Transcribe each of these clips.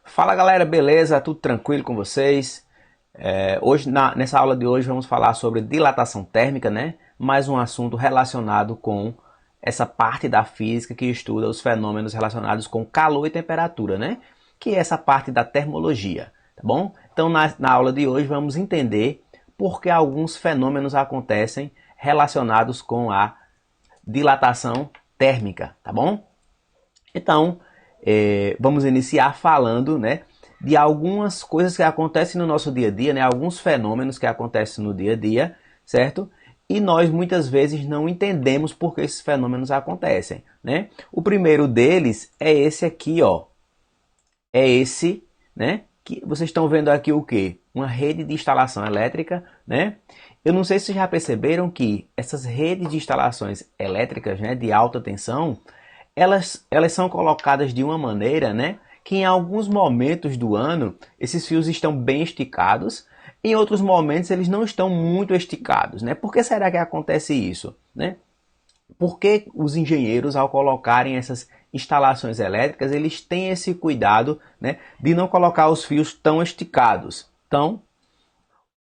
Fala galera, beleza? Tudo tranquilo com vocês? Nessa aula de hoje vamos falar sobre dilatação térmica, né? Mais um assunto relacionado com essa parte da física que estuda os fenômenos relacionados com calor e temperatura, né? Que é essa parte da termologia, tá bom? Então na aula de hoje vamos entender por que alguns fenômenos acontecem relacionados com a dilatação térmica, tá bom? Então, vamos iniciar falando, né, de algumas coisas que acontecem no nosso dia a dia, né, alguns fenômenos que acontecem no dia a dia, certo? E nós muitas vezes não entendemos por que esses fenômenos acontecem, né? O primeiro deles é esse aqui, ó. É esse, né? Que vocês estão vendo aqui o quê? Uma rede de instalação elétrica, né? Eu não sei se vocês já perceberam que essas redes de instalações elétricas, né, de alta tensão, elas são colocadas de uma maneira, né, que em alguns momentos do ano esses fios estão bem esticados, em outros momentos eles não estão muito esticados, né? Por que será que acontece isso, né? Porque os engenheiros, ao colocarem essas instalações elétricas, eles têm esse cuidado, né, de não colocar os fios tão esticados. Então,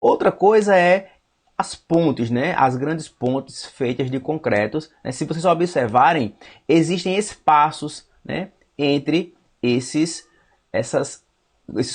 outra coisa é as pontes, né? As grandes pontes feitas de concretos, né? Se vocês observarem, existem espaços, né, entre esses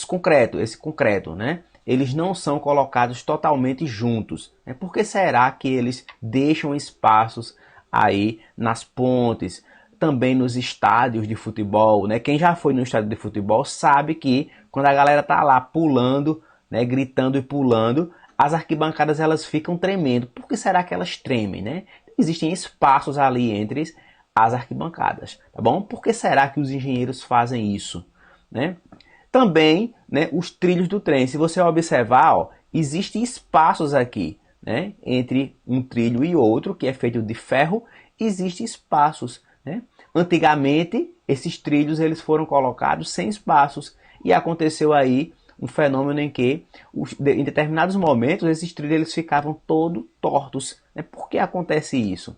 concretos, esse concreto, né? Eles não são colocados totalmente juntos, né? Por que será que eles deixam espaços aí nas pontes, também nos estádios de futebol, né? Quem já foi no estádio de futebol sabe que quando a galera tá lá pulando, né, gritando e pulando, as arquibancadas elas ficam tremendo. Por que será que elas tremem, né? Existem espaços ali entre as arquibancadas, tá bom? Por que será que os engenheiros fazem isso, né? Também, né, os trilhos do trem. Se você observar, ó, existem espaços aqui, né, entre um trilho e outro, que é feito de ferro, existem espaços, né? Antigamente, esses trilhos eles foram colocados sem espaços e aconteceu aí um fenômeno em que, em determinados momentos, esses trilhos eles ficavam todos tortos, né? Por que acontece isso?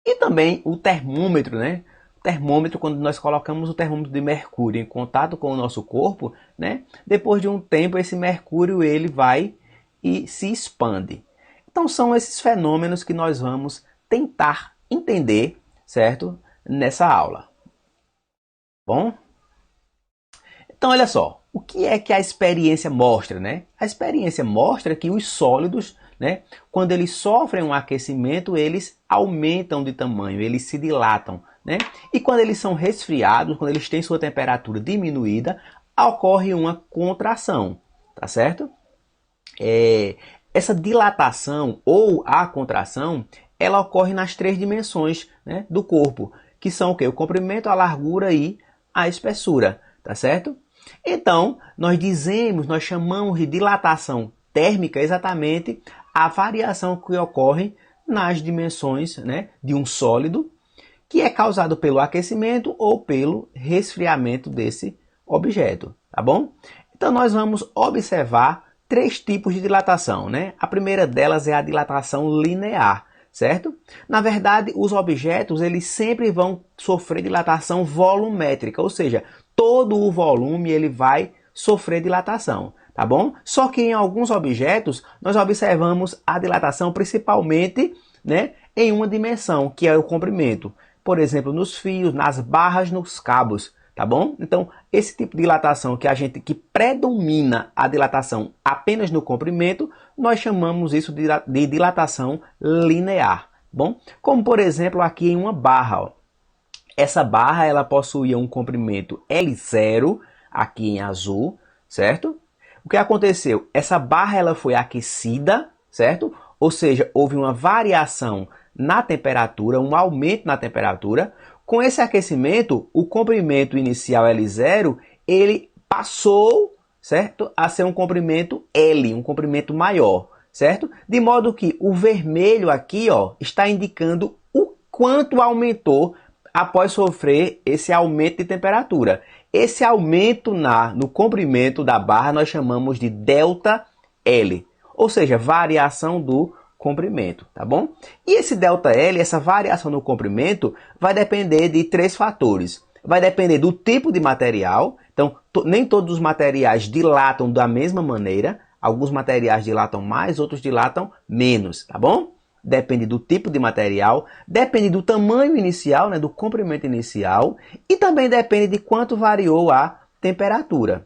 E também o termômetro, né? O termômetro, quando nós colocamos o termômetro de mercúrio em contato com o nosso corpo, né? Depois de um tempo, esse mercúrio ele vai e se expande. Então são esses fenômenos que nós vamos tentar entender, certo? Nessa aula. Bom? Então olha só, o que é que a experiência mostra, né? A experiência mostra que os sólidos, né, quando eles sofrem um aquecimento, eles aumentam de tamanho, eles se dilatam, né? E quando eles são resfriados, quando eles têm sua temperatura diminuída, ocorre uma contração, tá certo? Essa dilatação ou a contração, ela ocorre nas três dimensões, né, do corpo, que são o quê? O comprimento, a largura e a espessura, tá certo? Então, nós chamamos de dilatação térmica exatamente a variação que ocorre nas dimensões, né, de um sólido, que é causado pelo aquecimento ou pelo resfriamento desse objeto, tá bom? Então, nós vamos observar três tipos de dilatação, né? A primeira delas é a dilatação linear, certo? Na verdade, os objetos eles sempre vão sofrer dilatação volumétrica, ou seja, todo o volume ele vai sofrer dilatação, tá bom? Só que em alguns objetos nós observamos a dilatação principalmente, né, em uma dimensão, que é o comprimento. Por exemplo, nos fios, nas barras, nos cabos, tá bom? Então, esse tipo de dilatação que predomina a dilatação apenas no comprimento, nós chamamos isso de dilatação linear, bom? Como por exemplo aqui em uma barra, ó. Essa barra ela possuía um comprimento L0, aqui em azul, certo? O que aconteceu? Essa barra ela foi aquecida, certo? Ou seja, houve uma variação na temperatura, um aumento na temperatura. Com esse aquecimento, o comprimento inicial L0, ele passou, certo, a ser um comprimento L, um comprimento maior, certo? De modo que o vermelho aqui, ó, está indicando o quanto aumentou após sofrer esse aumento de temperatura. Esse aumento no comprimento da barra nós chamamos de ΔL, ou seja, variação do comprimento, tá bom? E esse ΔL, essa variação no comprimento, vai depender de três fatores. vai depender do tipo de material. Então, nem todos os materiais dilatam da mesma maneira. Alguns materiais dilatam mais, outros dilatam menos, tá bom? Depende do tipo de material, depende do tamanho inicial, né, do comprimento inicial, e também depende de quanto variou a temperatura,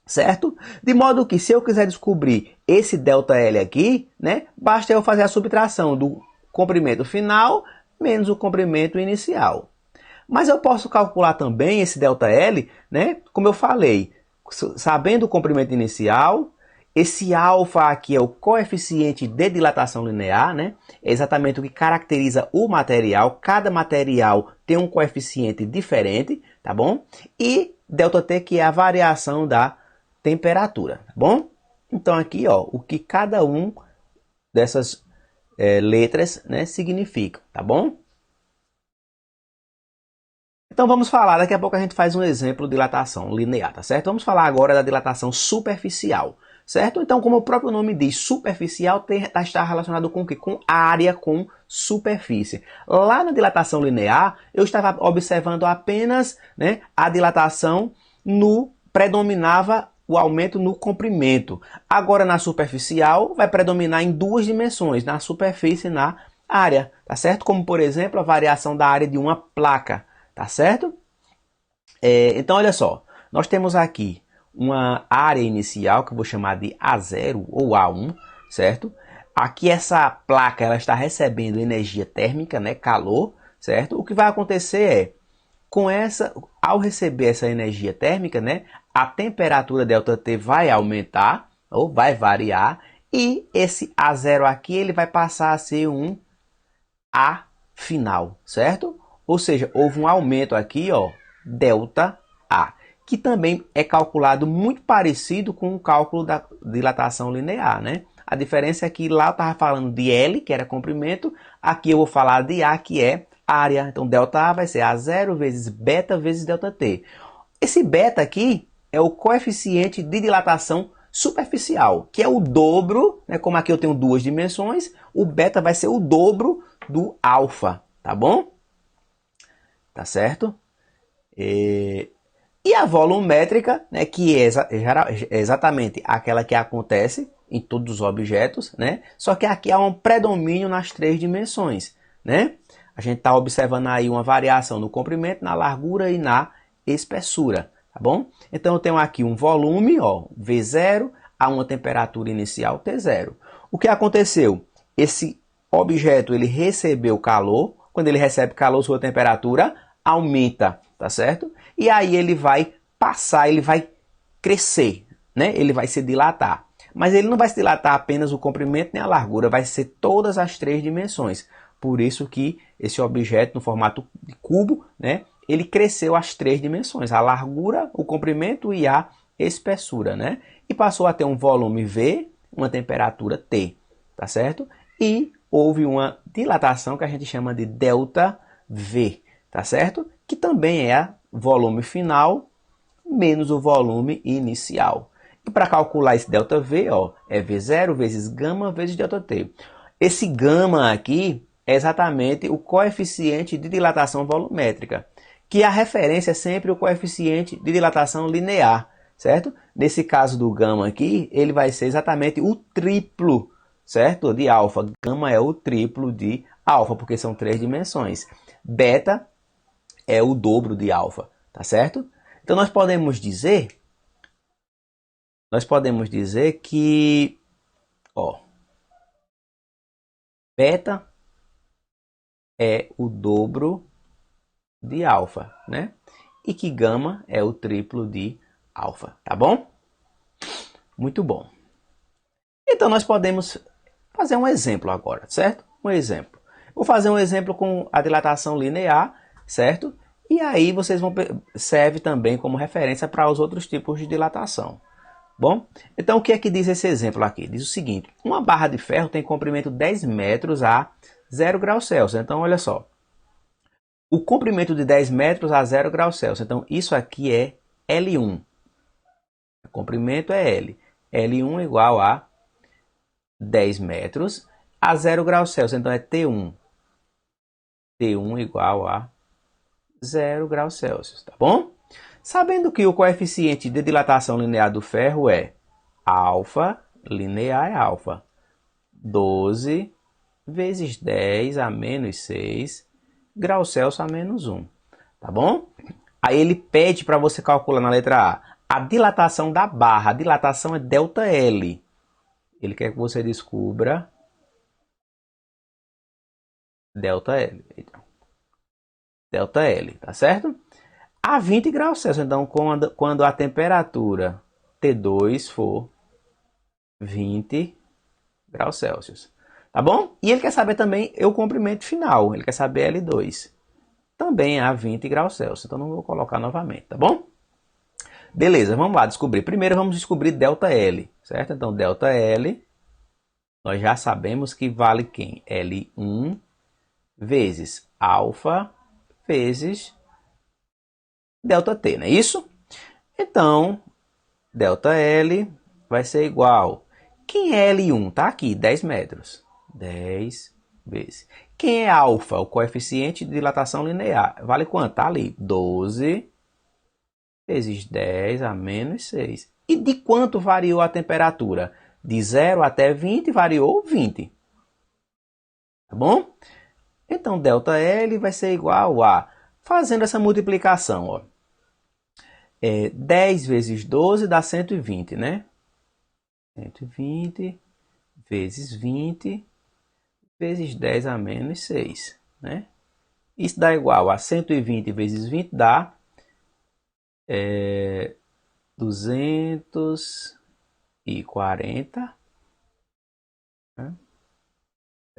certo? De modo que se eu quiser descobrir esse ΔL aqui, né, basta eu fazer a subtração do comprimento final menos o comprimento inicial. Mas eu posso calcular também esse ΔL, né, como eu falei, sabendo o comprimento inicial. Esse alfa aqui é o coeficiente de dilatação linear, né? É exatamente o que caracteriza o material. Cada material tem um coeficiente diferente, tá bom? E ΔT, que é a variação da temperatura, tá bom? Então aqui, ó, o que cada um dessas letras, né, significa, tá bom? Então vamos falar, daqui a pouco a gente faz um exemplo de dilatação linear, tá certo? Vamos falar agora da dilatação superficial, certo? Então, como o próprio nome diz, superficial está relacionado com o quê? Com área, com superfície. Lá na dilatação linear, eu estava observando apenas, né, a dilatação predominava o aumento no comprimento. Agora na superficial vai predominar em duas dimensões, na superfície e na área, tá certo? Como por exemplo a variação da área de uma placa. Tá certo? Então, olha só. Nós temos aqui uma área inicial que eu vou chamar de A0 ou A1, certo? Aqui essa placa ela está recebendo energia térmica, né, calor, certo? O que vai acontecer ao receber essa energia térmica, né, a temperatura ΔT vai aumentar ou vai variar e esse A0 aqui ele vai passar a ser um A final, certo? Ou seja, houve um aumento aqui, ó, ΔA, que também é calculado muito parecido com o cálculo da dilatação linear, né? A diferença é que lá eu estava falando de L, que era comprimento, aqui eu vou falar de A, que é área. Então, ΔA vai ser A0 vezes beta vezes ΔT. Esse beta aqui é o coeficiente de dilatação superficial, que é o dobro, né? Como aqui eu tenho duas dimensões, o beta vai ser o dobro do alfa, tá bom? Tá certo? E a volumétrica, né, que é exatamente aquela que acontece em todos os objetos, né? Só que aqui há um predomínio nas três dimensões, né? A gente está observando aí uma variação no comprimento, na largura e na espessura, tá bom? Então eu tenho aqui um volume, ó, V0, a uma temperatura inicial T0. O que aconteceu? Esse objeto ele recebeu calor. Quando ele recebe calor, sua temperatura aumenta, tá certo? E aí ele vai passar, ele vai crescer, né? Ele vai se dilatar. Mas ele não vai se dilatar apenas o comprimento nem a largura, vai ser todas as três dimensões. Por isso que esse objeto no formato de cubo, né? Ele cresceu as três dimensões, a largura, o comprimento e a espessura, né? E passou a ter um volume V, uma temperatura T, tá certo? E houve uma dilatação que a gente chama de ΔV, tá certo? Que também é volume final menos o volume inicial. E para calcular esse ΔV, ó, é V0 vezes gama vezes ΔT. Esse gama aqui é exatamente o coeficiente de dilatação volumétrica, que a referência é sempre o coeficiente de dilatação linear, certo? Nesse caso do gama aqui, ele vai ser exatamente o triplo, certo? De alfa. Gama é o triplo de alfa, porque são três dimensões. Beta é o dobro de alfa, tá certo? Então nós podemos dizer que, ó, beta é o dobro de alfa, né? E que gama é o triplo de alfa, tá bom? Muito bom. Então nós podemos fazer um exemplo agora, certo? Um exemplo. Vou fazer um exemplo com a dilatação linear, certo? E aí vocês vão serve também como referência para os outros tipos de dilatação. Bom, então o que é que diz esse exemplo aqui? Diz o seguinte: uma barra de ferro tem comprimento 10 metros a 0 graus Celsius. Então olha só, o comprimento de 10 metros a 0 graus Celsius. Então isso aqui é L1. O comprimento é L. L1 igual a 10 metros a 0 graus Celsius. Então é T1. T1 igual a 0 graus Celsius, tá bom? Sabendo que o coeficiente de dilatação linear do ferro é alfa, linear é alfa, 12 vezes 10 a menos 6 graus Celsius a menos 1, tá bom? Aí ele pede para você calcular na letra A dilatação da barra. A dilatação é ΔL. Ele quer que você descubra ΔL. Então, ΔL, tá certo? A 20 graus Celsius. Então, quando a temperatura T2 for 20 graus Celsius. Tá bom? E ele quer saber também o comprimento final. Ele quer saber L2. Também a 20 graus Celsius. Então, não vou colocar novamente, tá bom? Beleza, vamos lá descobrir. Primeiro, vamos descobrir ΔL, certo? Então, ΔL, nós já sabemos que vale quem? L1 vezes alfa vezes ΔT, não é isso? Então, ΔL vai ser igual. Quem é L1? Tá aqui, 10 metros. 10 vezes. Quem é alfa? O coeficiente de dilatação linear. Vale quanto? Tá ali, 12 vezes 10 a menos 6. E de quanto variou a temperatura? De 0 até 20 variou 20. Tá bom? Então, ΔL vai ser igual a... Fazendo essa multiplicação, ó. 10 vezes 12 dá 120, né? 120 vezes 20 vezes 10 a menos 6, né? Isso dá igual a 120 vezes 20 dá 240, né?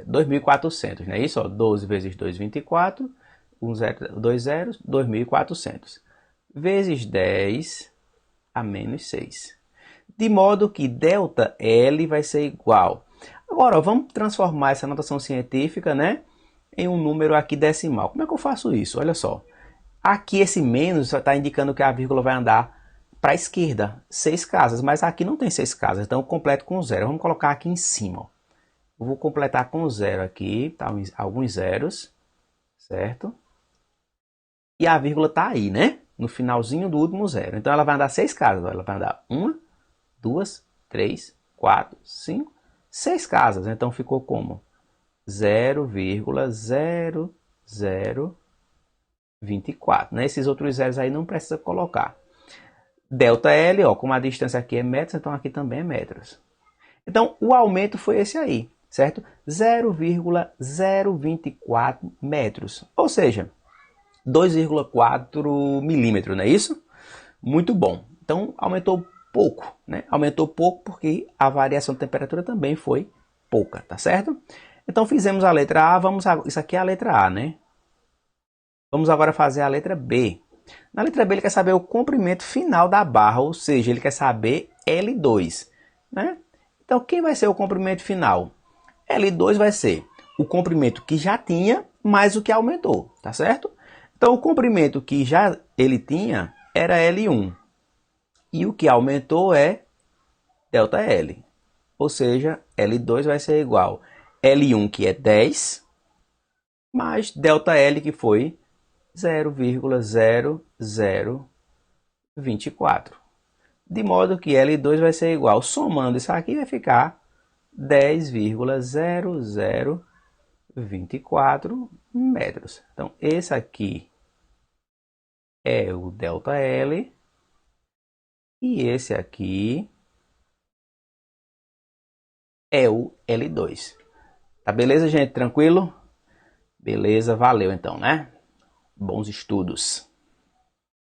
2.400, não é isso? Ó, 12 vezes 2, 24, 2 zeros, 2.400, vezes 10 a menos 6. De modo que ΔL vai ser igual. Agora, ó, vamos transformar essa notação científica, né, em um número aqui decimal. Como é que eu faço isso? Olha só. Aqui esse menos está indicando que a vírgula vai andar para a esquerda, 6 casas, mas aqui não tem 6 casas, então eu completo com 0. Vamos colocar aqui em cima. Ó. Eu vou completar com 0 aqui, tá, alguns zeros, certo? E a vírgula está aí, né? No finalzinho do último zero. Então ela vai andar 6 casas. Ó. Ela vai andar 1, 2, 3, 4, 5, 6 casas. Então ficou como? 0,0024. Né? Esses outros zeros aí não precisa colocar. ΔL, ó, como a distância aqui é metros, então aqui também é metros. Então o aumento foi esse aí, certo? 0,024 metros. Ou seja, 2,4 milímetros, não é isso? Muito bom. Então aumentou pouco, né? Aumentou pouco porque a variação de temperatura também foi pouca, tá certo? Então fizemos a letra A, isso aqui é a letra A, né? Vamos agora fazer a letra B. Na letra B ele quer saber o comprimento final da barra, ou seja, ele quer saber L2, né? Então quem vai ser o comprimento final? L2 vai ser o comprimento que já tinha mais o que aumentou, tá certo? Então o comprimento que já ele tinha era L1 e o que aumentou é ΔL, ou seja, L2 vai ser igual a L1 que é 10 mais ΔL que foi 0,0024. De modo que L2 vai ser igual, somando isso aqui vai ficar 10,0024 metros. Então esse aqui é o ΔL e esse aqui é o L2. Tá beleza, gente? Tranquilo? Beleza, valeu então, né? Bons estudos.